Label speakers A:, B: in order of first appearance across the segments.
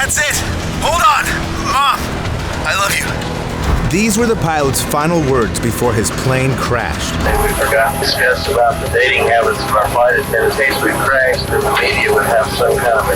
A: That's it. Hold on. Mom, I love you.
B: These were the pilot's final words before his plane crashed.
C: And we forgot to discuss about the dating habits of our flight attendants. In case we crashed, and the media would have some kind of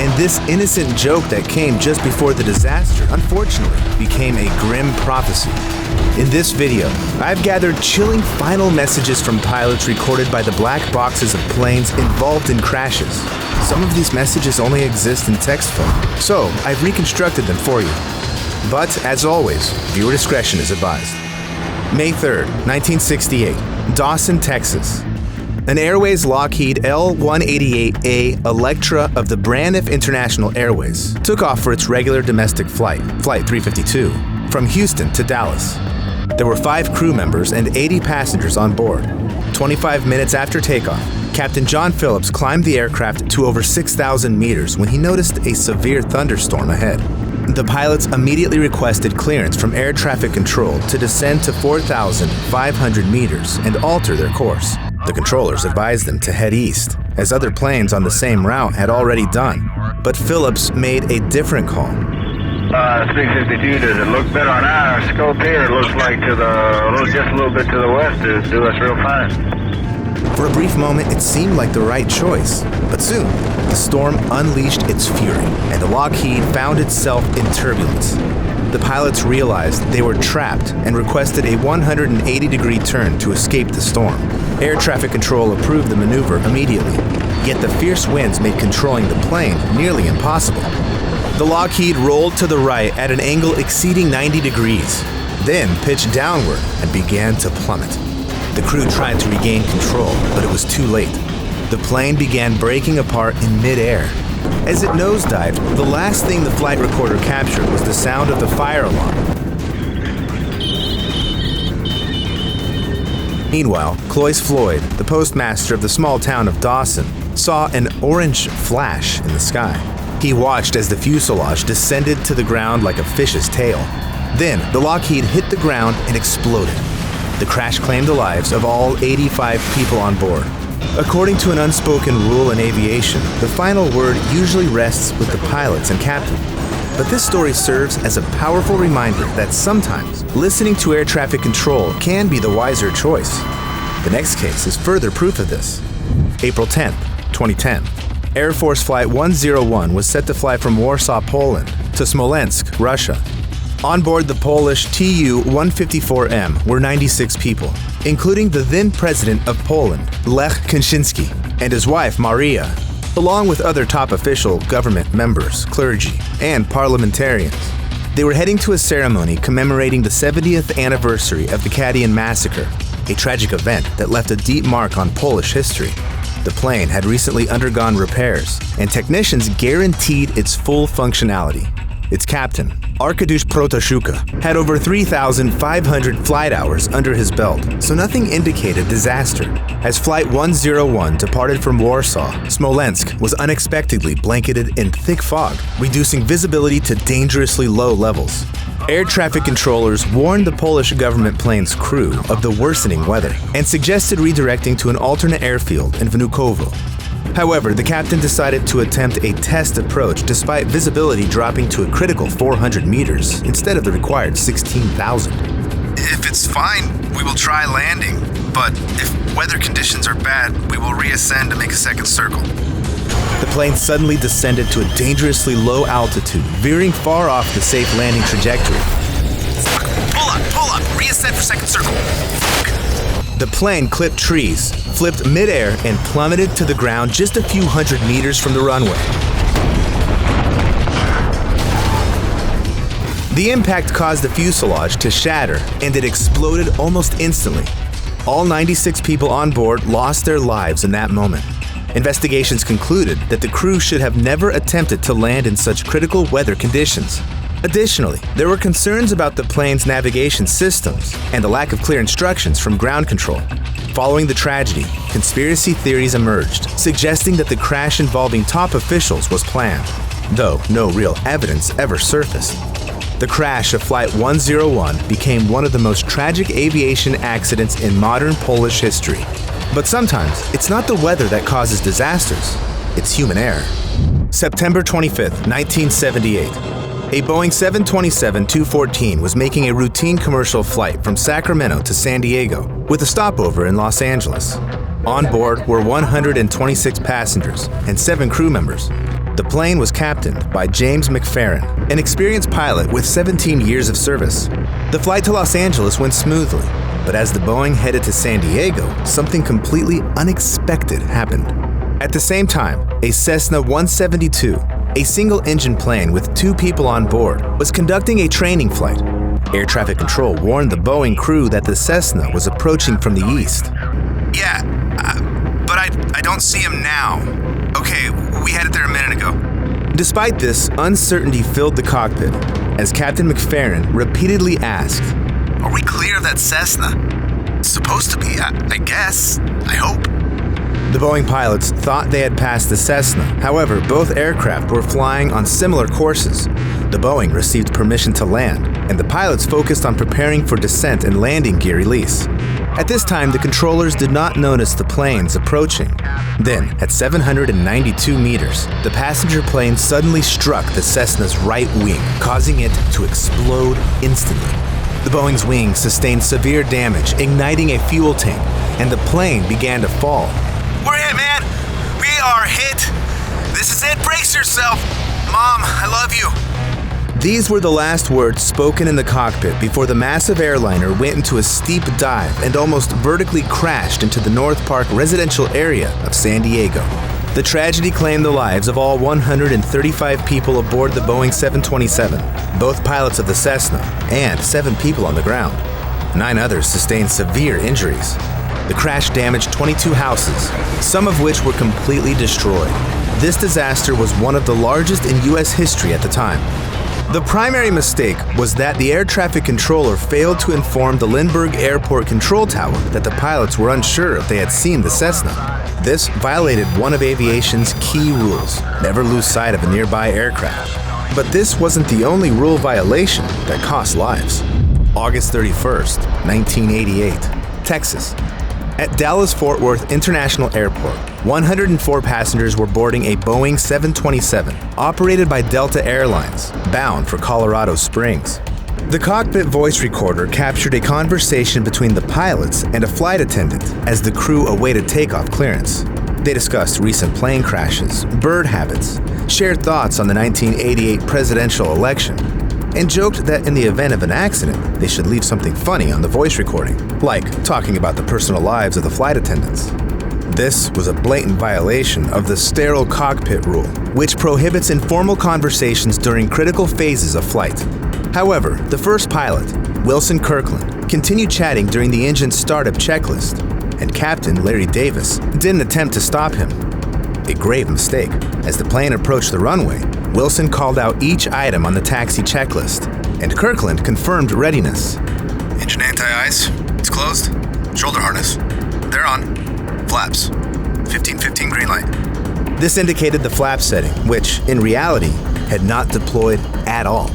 B: And this innocent joke that came just before the disaster, unfortunately, became a grim prophecy. In this video, I've gathered chilling final messages from pilots recorded by the black boxes of planes involved in crashes. Some of these messages only exist in text form, so I've reconstructed them for you. But, as always, viewer discretion is advised. May 3rd, 1968, Dawson, Texas. An Airways Lockheed L-188A Electra of the Braniff International Airways took off for its regular domestic flight, Flight 352, from Houston to Dallas. There were 5 crew members and 80 passengers on board. 25 minutes after takeoff, Captain John Phillips climbed the aircraft to over 6,000 meters when he noticed a severe thunderstorm ahead. The pilots immediately requested clearance from air traffic control to descend to 4,500 meters and alter their course. The controllers advised them to head east, as other planes on the same route had already done. But Phillips made a different call.
C: 352, does it look better on our scope here? It looks like just a little bit to the west is do us real fine.
B: For a brief moment, it seemed like the right choice. But soon, the storm unleashed its fury, and the Lockheed found itself in turbulence. The pilots realized they were trapped and requested a 180-degree turn to escape the storm. Air traffic control approved the maneuver immediately, yet the fierce winds made controlling the plane nearly impossible. The Lockheed rolled to the right at an angle exceeding 90 degrees, then pitched downward and began to plummet. The crew tried to regain control, but it was too late. The plane began breaking apart in mid-air. As it nosedived, the last thing the flight recorder captured was the sound of the fire alarm. Meanwhile, Cloyce Floyd, the postmaster of the small town of Dawson, saw an orange flash in the sky. He watched as the fuselage descended to the ground like a fish's tail. Then, the Lockheed hit the ground and exploded. The crash claimed the lives of all 85 people on board. According to an unspoken rule in aviation, the final word usually rests with the pilots and captain. But this story serves as a powerful reminder that sometimes listening to air traffic control can be the wiser choice. The next case is further proof of this. April 10, 2010. Air Force Flight 101 was set to fly from Warsaw, Poland, to Smolensk, Russia. On board the Polish Tu-154M were 96 people, including the then president of Poland, Lech Kaczynski, and his wife, Maria, along with other top official government members, clergy, and parliamentarians. They were heading to a ceremony commemorating the 70th anniversary of the Kadian Massacre, a tragic event that left a deep mark on Polish history. The plane had recently undergone repairs, and technicians guaranteed its full functionality. Its captain, Arkadiusz Protaszuka, had over 3,500 flight hours under his belt, so nothing indicated disaster. As Flight 101 departed from Warsaw, Smolensk was unexpectedly blanketed in thick fog, reducing visibility to dangerously low levels. Air traffic controllers warned the Polish government plane's crew of the worsening weather and suggested redirecting to an alternate airfield in Wnukowo. However, the captain decided to attempt a test approach despite visibility dropping to a critical 400 meters instead of the required 16,000.
A: If it's fine, we will try landing. But if weather conditions are bad, we will reascend to make a second circle.
B: The plane suddenly descended to a dangerously low altitude, veering far off the safe landing trajectory.
A: Pull up, reascend for second circle.
B: The plane clipped trees, flipped midair, and plummeted to the ground just a few hundred meters from the runway. The impact caused the fuselage to shatter, and it exploded almost instantly. All 96 people on board lost their lives in that moment. Investigations concluded that the crew should have never attempted to land in such critical weather conditions. Additionally, there were concerns about the plane's navigation systems and the lack of clear instructions from ground control. Following the tragedy, conspiracy theories emerged, suggesting that the crash involving top officials was planned, though no real evidence ever surfaced. The crash of Flight 101 became one of the most tragic aviation accidents in modern Polish history. But sometimes, it's not the weather that causes disasters, it's human error. September 25th, 1978. A Boeing 727-214 was making a routine commercial flight from Sacramento to San Diego with a stopover in Los Angeles. On board were 126 passengers and 7 crew members. The plane was captained by James McFerrin, an experienced pilot with 17 years of service. The flight to Los Angeles went smoothly, but as the Boeing headed to San Diego, something completely unexpected happened. At the same time, a Cessna 172, a single-engine plane with 2 people on board, was conducting a training flight. Air traffic control warned the Boeing crew that the Cessna was approaching from the east.
A: Yeah, but I don't see him now. Okay, we headed there a minute ago.
B: Despite this, uncertainty filled the cockpit as Captain McFerrin repeatedly asked,
A: Are we clear of that Cessna? Supposed to be, I guess. I hope.
B: The Boeing pilots thought they had passed the Cessna. However, both aircraft were flying on similar courses. The Boeing received permission to land, and the pilots focused on preparing for descent and landing gear release. At this time, the controllers did not notice the planes approaching. Then, at 792 meters, the passenger plane suddenly struck the Cessna's right wing, causing it to explode instantly. The Boeing's wing sustained severe damage, igniting a fuel tank, and the plane began to fall.
A: We're hit, man! We are hit! This is it! Brace yourself! Mom, I love you!
B: These were the last words spoken in the cockpit before the massive airliner went into a steep dive and almost vertically crashed into the North Park residential area of San Diego. The tragedy claimed the lives of all 135 people aboard the Boeing 727, both pilots of the Cessna, and 7 people on the ground. 9 others sustained severe injuries. The crash damaged 22 houses, some of which were completely destroyed. This disaster was one of the largest in U.S. history at the time. The primary mistake was that the air traffic controller failed to inform the Lindbergh Airport control tower that the pilots were unsure if they had seen the Cessna. This violated one of aviation's key rules: never lose sight of a nearby aircraft. But this wasn't the only rule violation that cost lives. August 31st, 1988, Texas. At Dallas-Fort Worth International Airport, 104 passengers were boarding a Boeing 727 operated by Delta Airlines, bound for Colorado Springs. The cockpit voice recorder captured a conversation between the pilots and a flight attendant as the crew awaited takeoff clearance. They discussed recent plane crashes, bird habits, shared thoughts on the 1988 presidential election, and joked that in the event of an accident, they should leave something funny on the voice recording, like talking about the personal lives of the flight attendants. This was a blatant violation of the sterile cockpit rule, which prohibits informal conversations during critical phases of flight. However, the first pilot, Wilson Kirkland, continued chatting during the engine's startup checklist, and Captain Larry Davis didn't attempt to stop him. A grave mistake. As the plane approached the runway, Wilson called out each item on the taxi checklist, and Kirkland confirmed readiness.
A: Engine anti-ice. It's closed. Shoulder harness. They're on. Flaps. 15-15 green light.
B: This indicated the flap setting, which, in reality, had not deployed at all.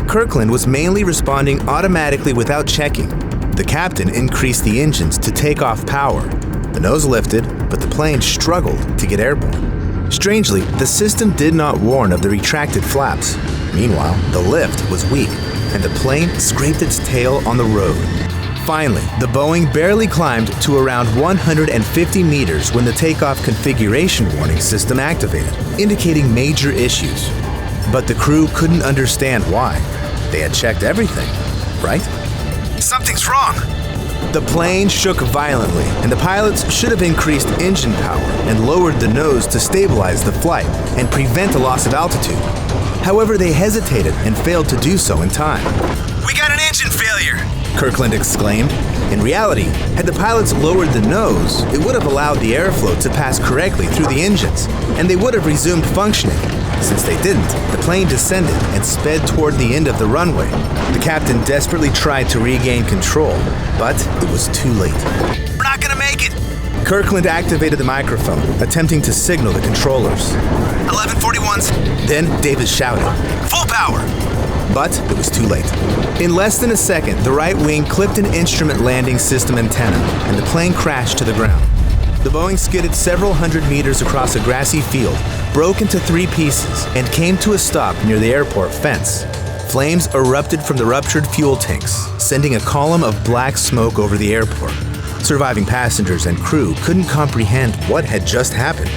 B: Kirkland was mainly responding automatically without checking. The captain increased the engines to take off power. The nose lifted, but the plane struggled to get airborne. Strangely, the system did not warn of the retracted flaps. Meanwhile, the lift was weak, and the plane scraped its tail on the road. Finally, the Boeing barely climbed to around 150 meters when the takeoff configuration warning system activated, indicating major issues. But the crew couldn't understand why. They had checked everything, right?
A: Something's wrong.
B: The plane shook violently, and the pilots should have increased engine power and lowered the nose to stabilize the flight and prevent a loss of altitude. However, they hesitated and failed to do so in time.
A: We got an engine failure!
B: Kirkland exclaimed. In reality, had the pilots lowered the nose, it would have allowed the airflow to pass correctly through the engines, and they would have resumed functioning. Since they didn't, the plane descended and sped toward the end of the runway. The captain desperately tried to regain control, but it was too late.
A: We're not gonna make it!
B: Kirkland activated the microphone, attempting to signal the controllers.
A: 1141s.
B: Then Davis shouted,
A: Full power!
B: But it was too late. In less than a second, the right wing clipped an instrument landing system antenna, and the plane crashed to the ground. The Boeing skidded several hundred meters across a grassy field, broke into 3 pieces, and came to a stop near the airport fence. Flames erupted from the ruptured fuel tanks, sending a column of black smoke over the airport. Surviving passengers and crew couldn't comprehend what had just happened.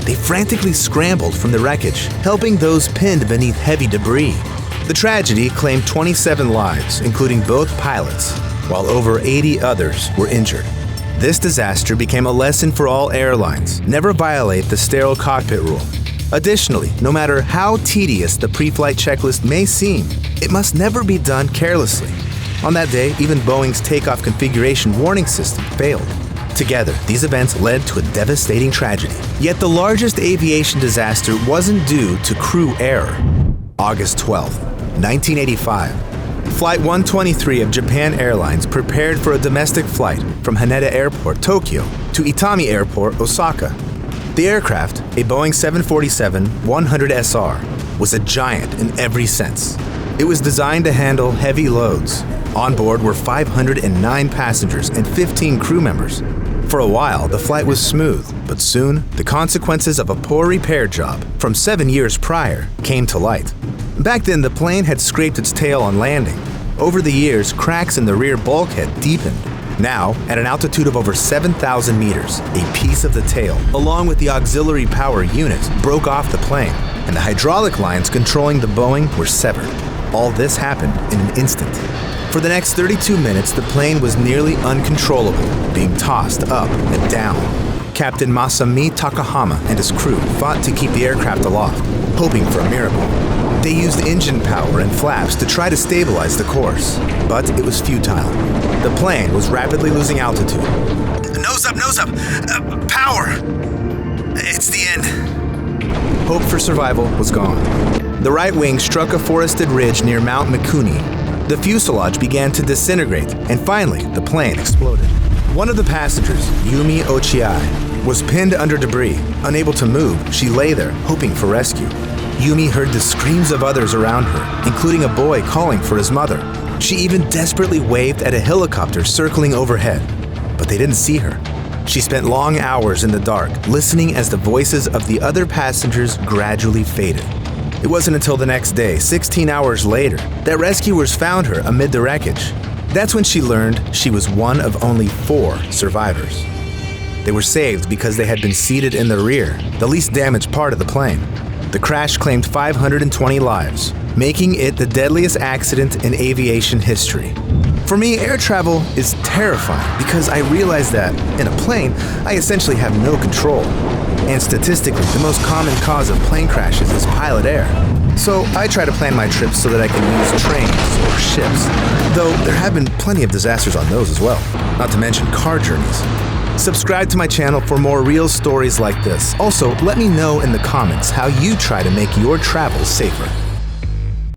B: They frantically scrambled from the wreckage, helping those pinned beneath heavy debris. The tragedy claimed 27 lives, including both pilots, while over 80 others were injured. This disaster became a lesson for all airlines: never violate the sterile cockpit rule. Additionally, no matter how tedious the pre-flight checklist may seem, it must never be done carelessly. On that day, even Boeing's takeoff configuration warning system failed. Together, these events led to a devastating tragedy. Yet the largest aviation disaster wasn't due to crew error. August 12, 1985. Flight 123 of Japan Airlines prepared for a domestic flight from Haneda Airport, Tokyo, to Itami Airport, Osaka. The aircraft, a Boeing 747-100SR, was a giant in every sense. It was designed to handle heavy loads. On board were 509 passengers and 15 crew members. For a while, the flight was smooth, but soon, the consequences of a poor repair job from 7 years prior came to light. Back then, the plane had scraped its tail on landing. Over the years, cracks in the rear bulkhead deepened. Now, at an altitude of over 7,000 meters, a piece of the tail, along with the auxiliary power unit, broke off the plane, and the hydraulic lines controlling the Boeing were severed. All this happened in an instant. For the next 32 minutes, the plane was nearly uncontrollable, being tossed up and down. Captain Masami Takahama and his crew fought to keep the aircraft aloft, hoping for a miracle. They used engine power and flaps to try to stabilize the course, but it was futile. The plane was rapidly losing altitude.
A: Nose up, power! It's the end.
B: Hope for survival was gone. The right wing struck a forested ridge near Mount Mikuni. The fuselage began to disintegrate, and finally, the plane exploded. One of the passengers, Yumi Ochiai, was pinned under debris. Unable to move, she lay there, hoping for rescue. Yumi heard the screams of others around her, including a boy calling for his mother. She even desperately waved at a helicopter circling overhead, but they didn't see her. She spent long hours in the dark, listening as the voices of the other passengers gradually faded. It wasn't until the next day, 16 hours later, that rescuers found her amid the wreckage. That's when she learned she was one of only 4 survivors. They were saved because they had been seated in the rear, the least damaged part of the plane. The crash claimed 520 lives, making it the deadliest accident in aviation history. For me, air travel is terrifying because I realize that, in a plane, I essentially have no control. And statistically, the most common cause of plane crashes is pilot error. So I try to plan my trips so that I can use trains or ships, though there have been plenty of disasters on those as well, not to mention car journeys. Subscribe to my channel for more real stories like this. Also, let me know in the comments how you try to make your travels safer.